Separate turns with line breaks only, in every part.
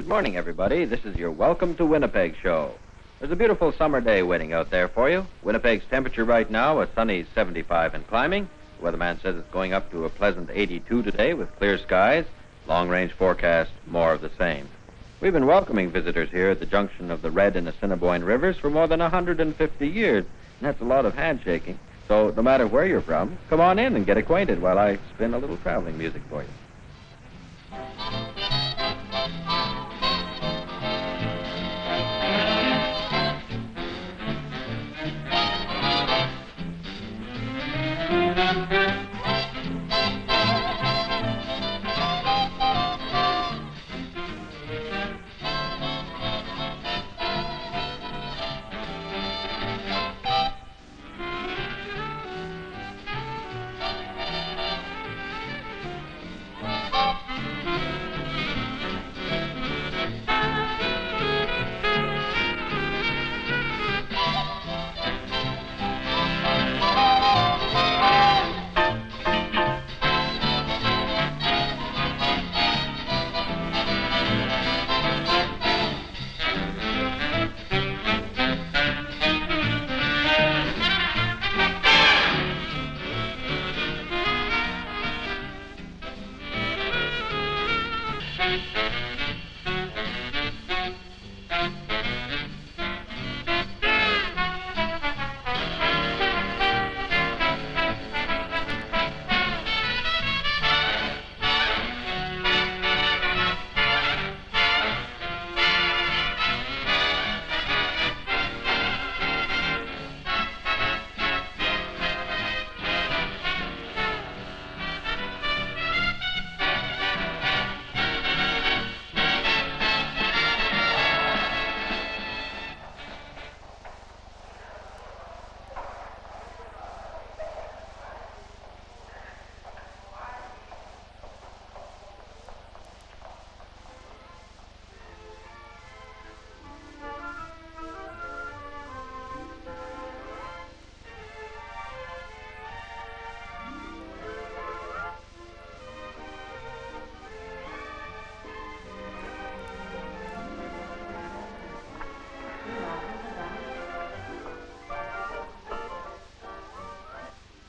Good morning, everybody. This is your Welcome to Winnipeg show. There's a beautiful summer day waiting out there for you. Winnipeg's temperature right now, a sunny 75 and climbing. The weatherman says it's going up to a pleasant 82 today with clear skies. Long-range forecast, more of the same. We've been welcoming visitors here at the junction of the Red and Assiniboine rivers for more than 150 years. And that's a lot of handshaking. So no matter where you're from, come on in and get acquainted while I spin a little traveling music for you.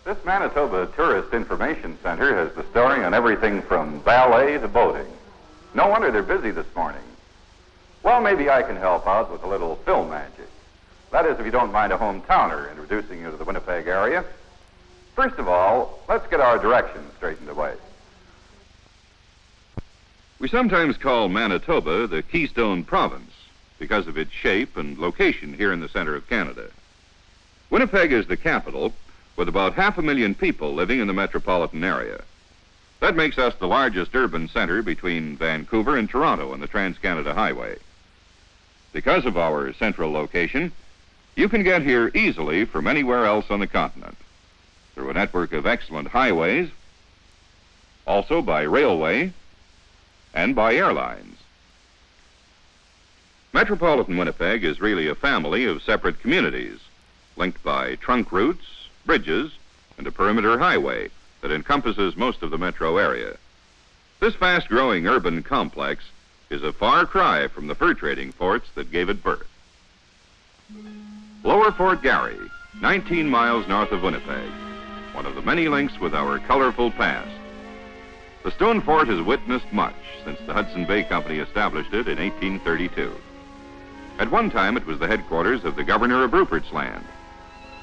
This Manitoba Tourist Information Center has the story on everything from ballet to boating. No wonder they're busy this morning. Well, maybe I can help out with a little film magic. That is, if you don't mind a hometowner introducing you to the Winnipeg area. First of all, let's get our directions straightened away.
We sometimes call Manitoba the Keystone Province because of its shape and location here in the center of Canada. Winnipeg is the capital, with about 500,000 people living in the metropolitan area. That makes us the largest urban center between Vancouver and Toronto on the Trans-Canada Highway. Because of our central location, you can get here easily from anywhere else on the continent, through a network of excellent highways, also by railway, and by airlines. Metropolitan Winnipeg is really a family of separate communities, linked by trunk routes, bridges, and a perimeter highway that encompasses most of the metro area. This fast-growing urban complex is a far cry from the fur trading forts that gave it birth. Lower Fort Garry, 19 miles north of Winnipeg, one of the many links with our colorful past. The stone fort has witnessed much since the Hudson Bay Company established it in 1832. At one time, it was the headquarters of the governor of Rupert's Land,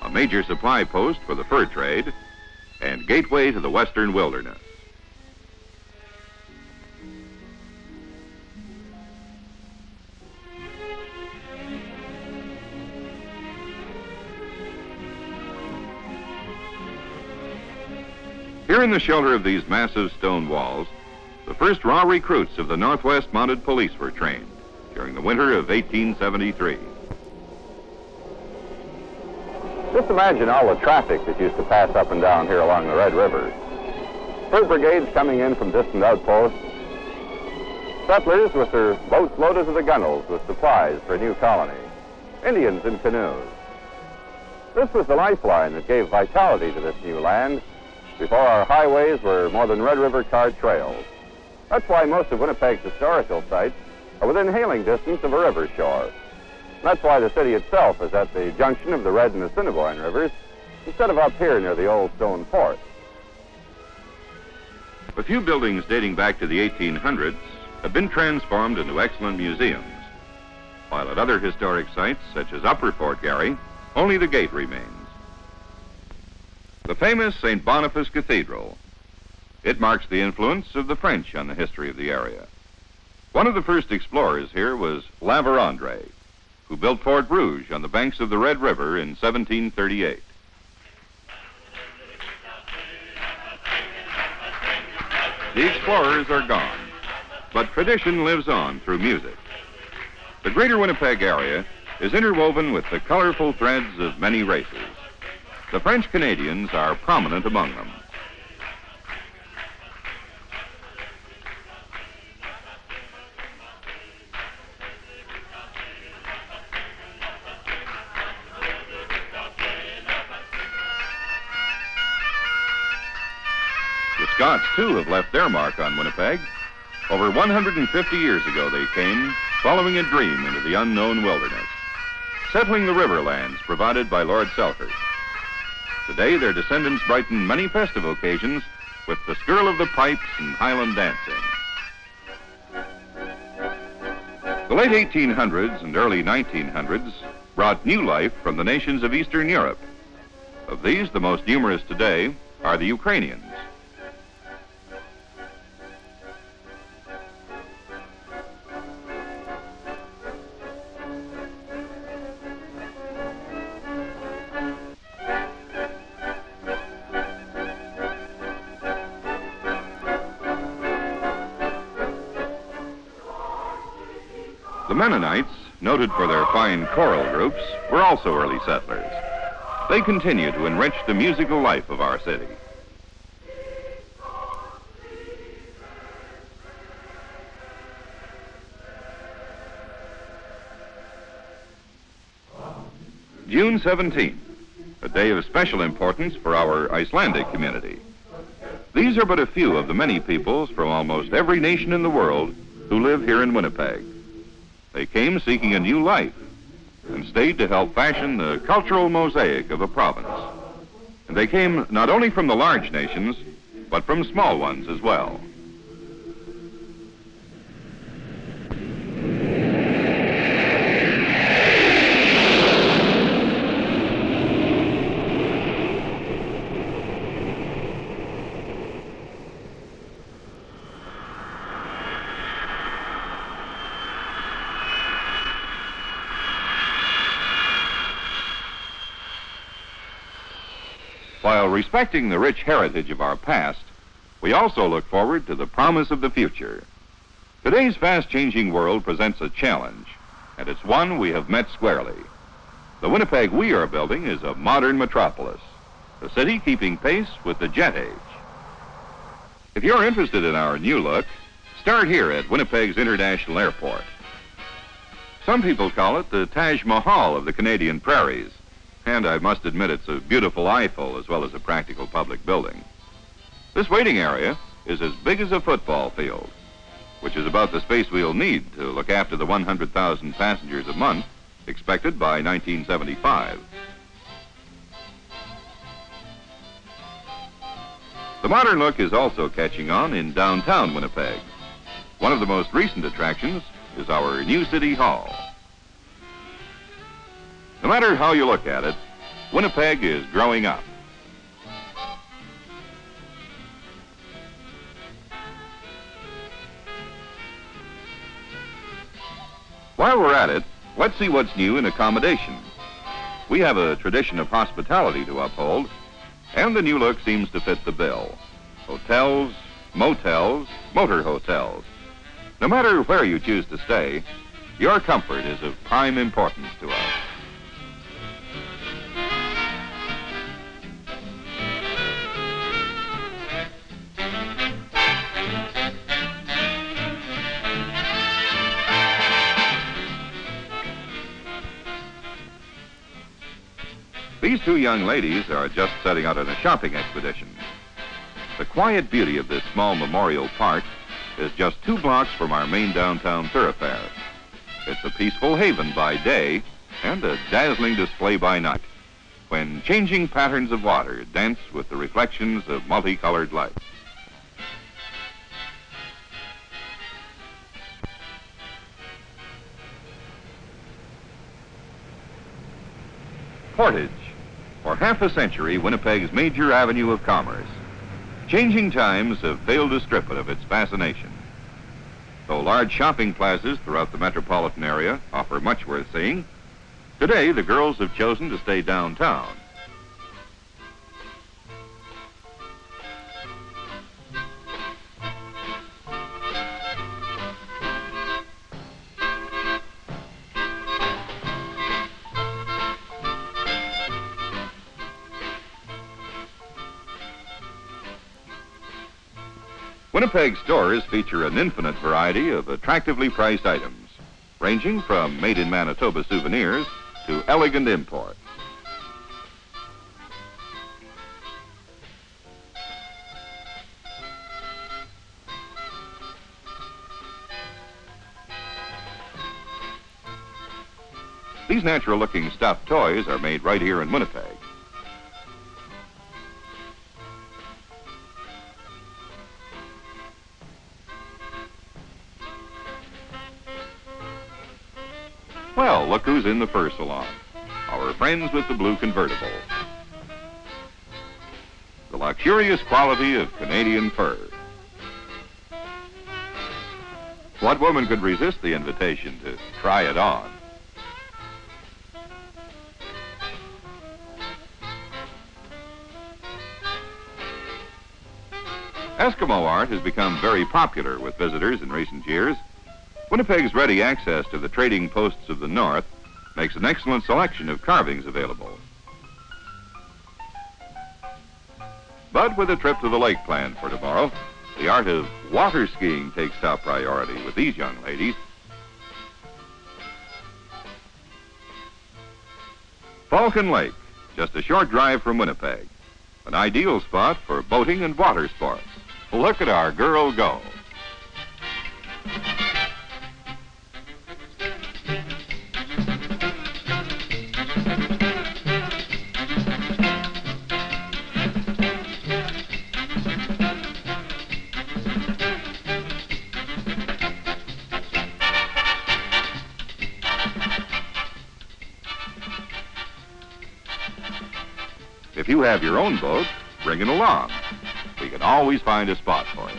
a major supply post for the fur trade, and gateway to the western wilderness. Here in the shelter of these massive stone walls, the first raw recruits of the Northwest Mounted Police were trained during the winter of 1873.
Just imagine all the traffic that used to pass up and down here along the Red River. Fur brigades coming in from distant outposts, settlers with their boats loaded to the gunwales with supplies for a new colony, Indians in canoes. This was the lifeline that gave vitality to this new land before our highways were more than Red River cart trails. That's why most of Winnipeg's historical sites are within hailing distance of a river shore. That's why the city itself is at the junction of the Red and Assiniboine rivers, instead of up here near the old stone fort.
A few buildings dating back to the 1800s have been transformed into excellent museums, while at other historic sites, such as Upper Fort Garry, only the gate remains. The famous St. Boniface Cathedral. It marks the influence of the French on the history of the area. One of the first explorers here was La Vérendrye, who built Fort Rouge on the banks of the Red River in 1738. The explorers are gone, but tradition lives on through music. The greater Winnipeg area is interwoven with the colorful threads of many races. The French Canadians are prominent among them. The Scots, too, have left their mark on Winnipeg. Over 150 years ago they came, following a dream into the unknown wilderness, settling the riverlands provided by Lord Selkirk. Today their descendants brighten many festive occasions with the skirl of the pipes and Highland dancing. The late 1800s and early 1900s brought new life from the nations of Eastern Europe. Of these, the most numerous today are the Ukrainians. The Mennonites, noted for their fine choral groups, were also early settlers. They continue to enrich the musical life of our city. June 17th, a day of special importance for our Icelandic community. These are but a few of the many peoples from almost every nation in the world who live here in Winnipeg. They came seeking a new life and stayed to help fashion the cultural mosaic of a province. And they came not only from the large nations, but from small ones as well. While respecting the rich heritage of our past, we also look forward to the promise of the future. Today's fast-changing world presents a challenge, and it's one we have met squarely. The Winnipeg we are building is a modern metropolis, the city keeping pace with the jet age. If you're interested in our new look, start here at Winnipeg's International Airport. Some people call it the Taj Mahal of the Canadian prairies. And I must admit it's a beautiful eyeful as well as a practical public building. This waiting area is as big as a football field, which is about the space we'll need to look after the 100,000 passengers a month expected by 1975. The modern look is also catching on in downtown Winnipeg. One of the most recent attractions is our new City Hall. No matter how you look at it, Winnipeg is growing up. While we're at it, let's see what's new in accommodation. We have a tradition of hospitality to uphold, and the new look seems to fit the bill. Hotels, motels, motor hotels. No matter where you choose to stay, your comfort is of prime importance to us. These two young ladies are just setting out on a shopping expedition. The quiet beauty of this small memorial park is just 2 blocks from our main downtown thoroughfare. It's a peaceful haven by day and a dazzling display by night, when changing patterns of water dance with the reflections of multicolored light. Portage. For half a century, Winnipeg's major avenue of commerce. Changing times have failed to strip it of its fascination. Though large shopping plazas throughout the metropolitan area offer much worth seeing, today the girls have chosen to stay downtown. Winnipeg stores feature an infinite variety of attractively priced items, ranging from made-in-Manitoba souvenirs to elegant imports. These natural-looking stuffed toys are made right here in Winnipeg. Well, look who's in the fur salon. Our friends with the blue convertible. The luxurious quality of Canadian fur. What woman could resist the invitation to try it on? Eskimo art has become very popular with visitors in recent years. Winnipeg's ready access to the trading posts of the north makes an excellent selection of carvings available. But with a trip to the lake planned for tomorrow, the art of water skiing takes top priority with these young ladies. Falcon Lake, just a short drive from Winnipeg. An ideal spot for boating and water sports. Look at our girl go. If you have your own boat, bring it along. We can always find a spot for you.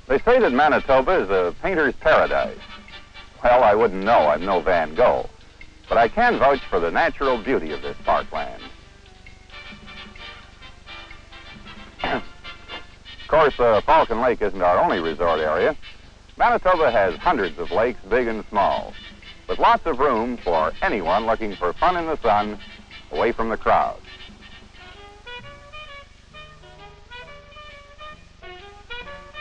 They say that Manitoba is a painter's paradise. Well, I wouldn't know. I'm no Van Gogh. But I can vouch for the natural beauty of this parkland. Of course, Falcon Lake isn't our only resort area. Manitoba has hundreds of lakes, big and small, with lots of room for anyone looking for fun in the sun, away from the crowd.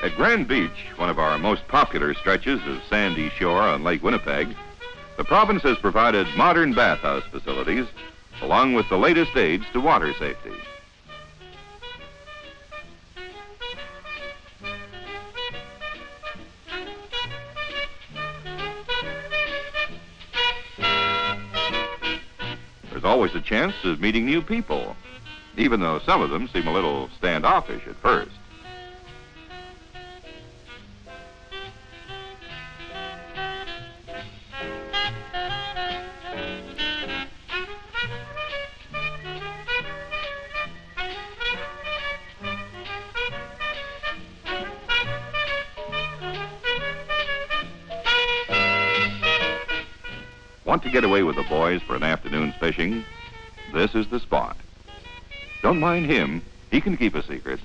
At Grand Beach, one of our most popular stretches of sandy shore on Lake Winnipeg, the province has provided modern bathhouse facilities along with the latest aids to water safety. There's always a chance of meeting new people, even though some of them seem a little standoffish at first. Want to get away with the boys for an afternoon's fishing? This is the spot. Don't mind him. He can keep a secret.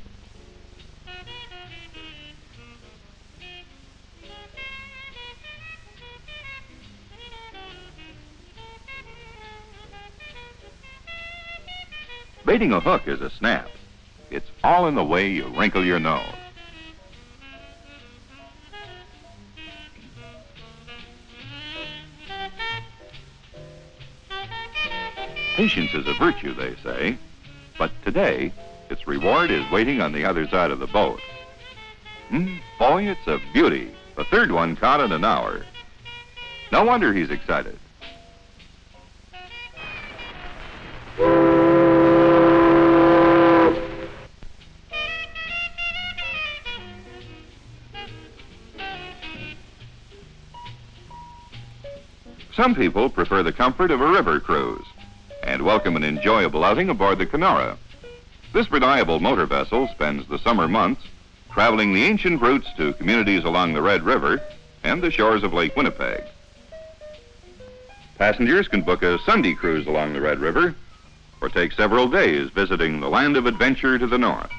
Baiting a hook is a snap. It's all in the way you wrinkle your nose. Patience is a virtue, they say, but today, its reward is waiting on the other side of the boat. Boy, it's a beauty. The third one caught in an hour. No wonder he's excited. Some people prefer the comfort of a river cruise and welcome an enjoyable outing aboard the Kenora. This reliable motor vessel spends the summer months traveling the ancient routes to communities along the Red River and the shores of Lake Winnipeg. Passengers can book a Sunday cruise along the Red River or take several days visiting the land of adventure to the north.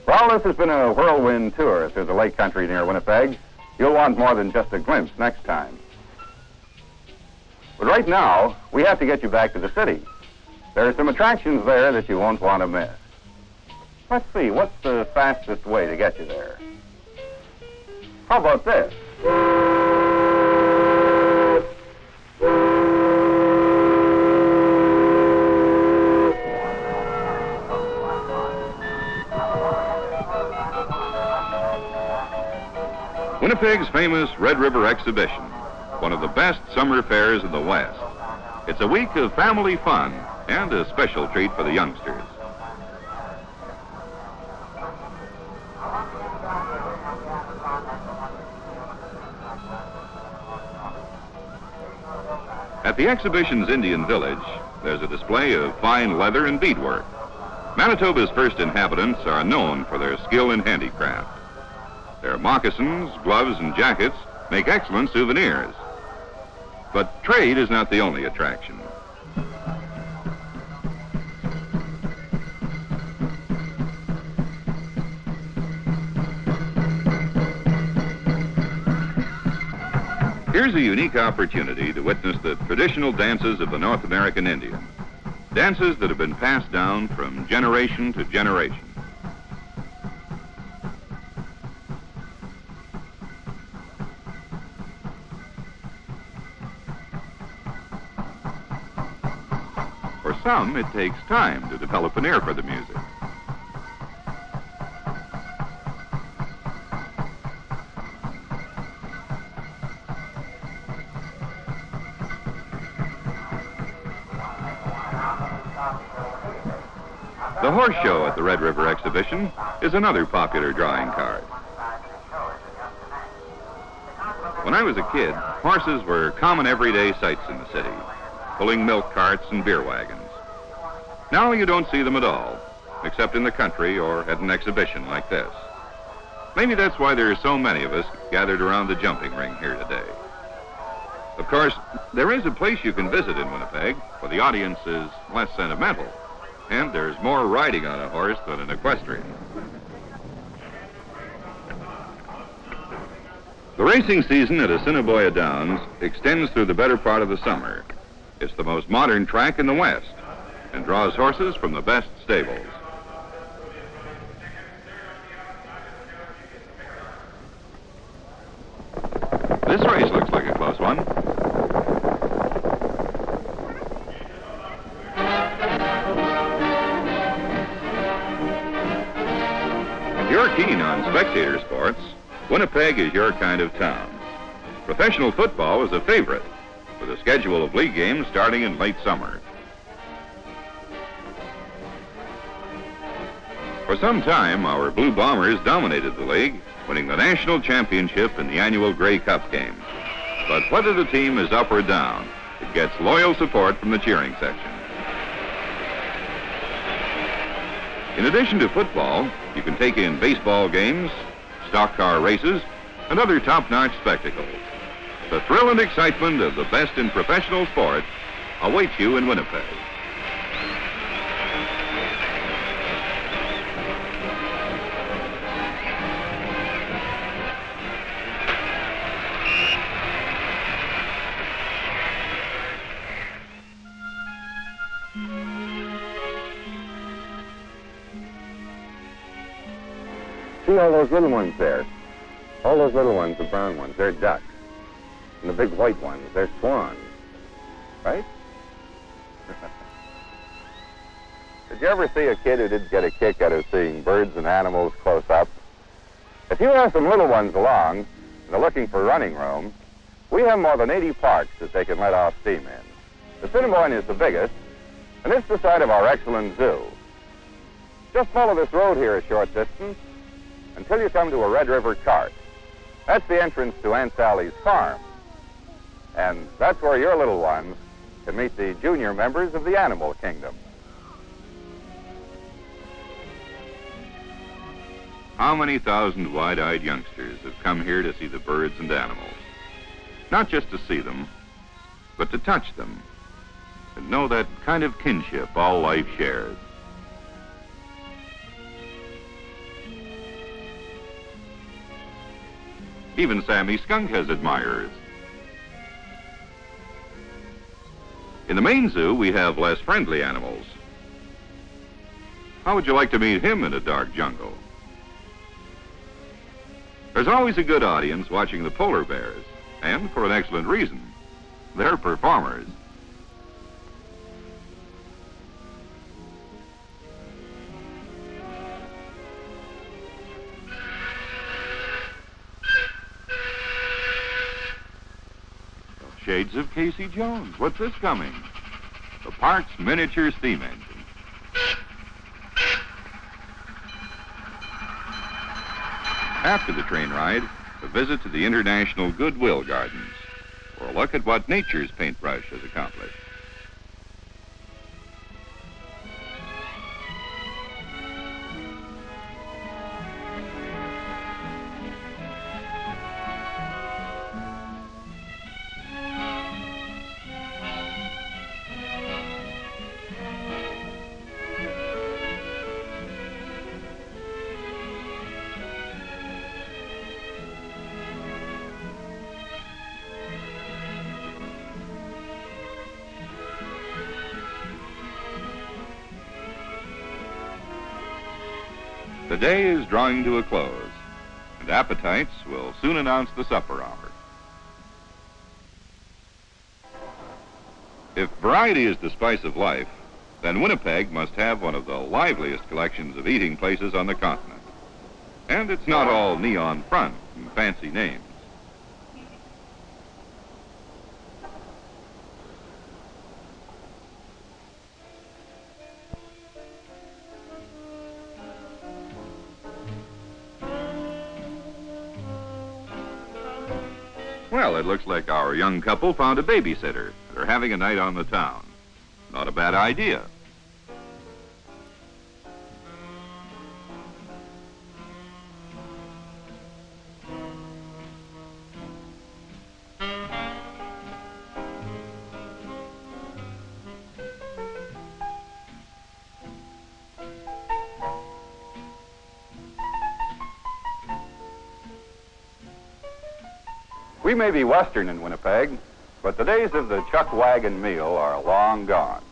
Well, this has been a whirlwind tour through the lake country near Winnipeg. You'll want more than just a glimpse next time. But right now, we have to get you back to the city. There are some attractions there that you won't want to miss. Let's see, what's the fastest way to get you there? How about this?
Winnipeg's famous Red River Exhibition, one of the best summer fairs in the West. It's a week of family fun and a special treat for the youngsters. At the exhibition's Indian Village, there's a display of fine leather and beadwork. Manitoba's first inhabitants are known for their skill in handicraft. Their moccasins, gloves, and jackets make excellent souvenirs. But trade is not the only attraction. Here's a unique opportunity to witness the traditional dances of the North American Indian. Dances that have been passed down from generation to generation. For some, it takes time to develop an ear for the music. The horse show at the Red River Exhibition is another popular drawing card. When I was a kid, horses were common everyday sights in the city, pulling milk carts and beer wagons. Now you don't see them at all, except in the country or at an exhibition like this. Maybe that's why there are so many of us gathered around the jumping ring here today. Of course, there is a place you can visit in Winnipeg where the audience is less sentimental, and there's more riding on a horse than an equestrian. The racing season at Assiniboia Downs extends through the better part of the summer. It's the most modern track in the West and draws horses from the best stables. This race looks like a close one. If you're keen on spectator sports, Winnipeg is your kind of town. Professional football is a favorite, with a schedule of league games starting in late summer. For some time, our Blue Bombers dominated the league, winning the national championship in the annual Grey Cup game. But whether the team is up or down, it gets loyal support from the cheering section. In addition to football, you can take in baseball games, stock car races, and other top-notch spectacles. The thrill and excitement of the best in professional sport awaits you in Winnipeg.
See all those little ones there? All those little ones, the brown ones, they're ducks. And the big white ones, they're swans. Right? Did you ever see a kid who did get a kick out of seeing birds and animals close up? If you have some little ones along and they're looking for running room, we have more than 80 parks that they can let off steam in. The Assiniboine is the biggest, and it's the site of our excellent zoo. Just follow this road here a short distance until you come to a Red River cart. That's the entrance to Aunt Sally's farm. And that's where your little ones can meet the junior members of the animal kingdom.
How many thousand wide-eyed youngsters have come here to see the birds and animals? Not just to see them, but to touch them and know that kind of kinship all life shares. Even Sammy Skunk has admirers. In the main zoo, we have less friendly animals. How would you like to meet him in a dark jungle? There's always a good audience watching the polar bears, and for an excellent reason. They're performers. Shades of Casey Jones. What's this coming? The park's miniature steam engine. After the train ride, a visit to the International Goodwill Gardens, or a look at what nature's paintbrush has accomplished. The day is drawing to a close, and appetites will soon announce the supper hour. If variety is the spice of life, then Winnipeg must have one of the liveliest collections of eating places on the continent. And it's not all neon front and fancy names. Well, it looks like our young couple found a babysitter. They're having a night on the town. Not a bad idea.
We may be Western in Winnipeg, but the days of the chuck wagon meal are long gone.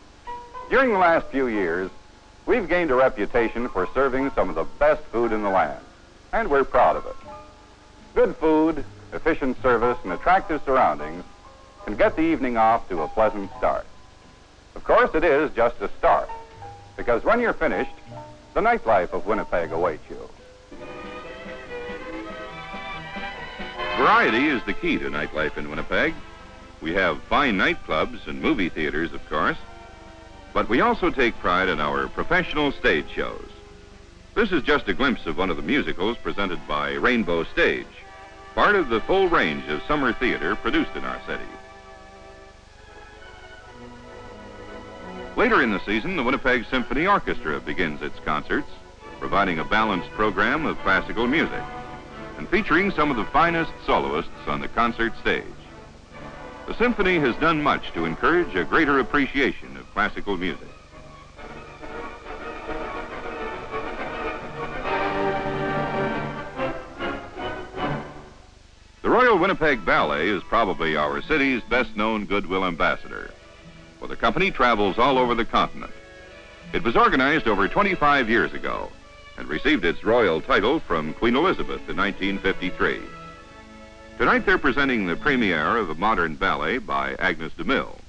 During the last few years, we've gained a reputation for serving some of the best food in the land, and we're proud of it. Good food, efficient service, and attractive surroundings can get the evening off to a pleasant start. Of course, it is just a start, because when you're finished, the nightlife of Winnipeg awaits you.
Variety is the key to nightlife in Winnipeg. We have fine nightclubs and movie theaters, of course, but we also take pride in our professional stage shows. This is just a glimpse of one of the musicals presented by Rainbow Stage, part of the full range of summer theater produced in our city. Later in the season, the Winnipeg Symphony Orchestra begins its concerts, providing a balanced program of classical music and featuring some of the finest soloists on the concert stage. The symphony has done much to encourage a greater appreciation of classical music. The Royal Winnipeg Ballet is probably our city's best-known goodwill ambassador, for the company travels all over the continent. It was organized over 25 years ago and received its royal title from Queen Elizabeth in 1953. Tonight they're presenting the premiere of a modern ballet by Agnes de Mille.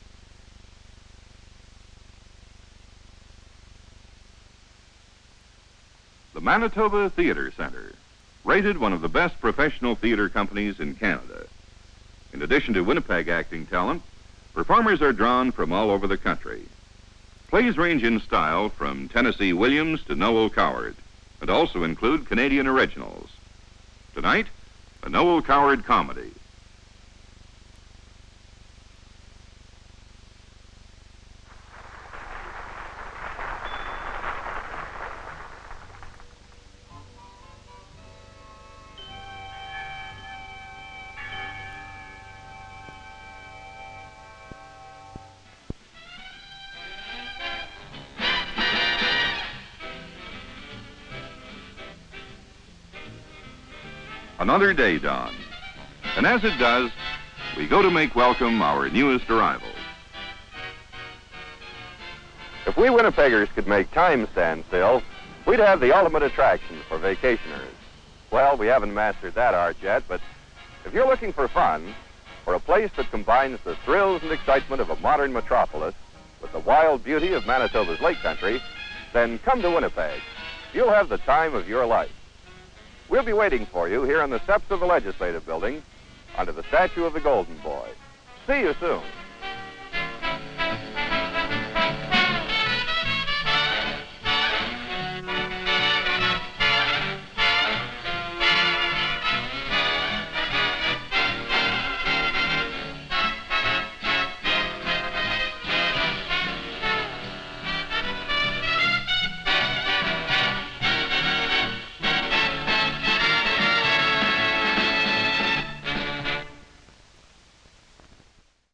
the Manitoba Theatre Center, rated one of the best professional theater companies in Canada. In addition to Winnipeg acting talent, performers are drawn from all over the country. Plays range in style from Tennessee Williams to Noel Coward, and also include Canadian originals. Tonight, a Noel Coward comedy. Another day dawns, and as it does, we go to make welcome our newest arrival.
If we Winnipeggers could make time stand still, we'd have the ultimate attraction for vacationers. Well, we haven't mastered that art yet, but if you're looking for fun, for a place that combines the thrills and excitement of a modern metropolis with the wild beauty of Manitoba's lake country, then come to Winnipeg. You'll have the time of your life. We'll be waiting for you here on the steps of the Legislative Building under the statue of the Golden Boy. See you soon.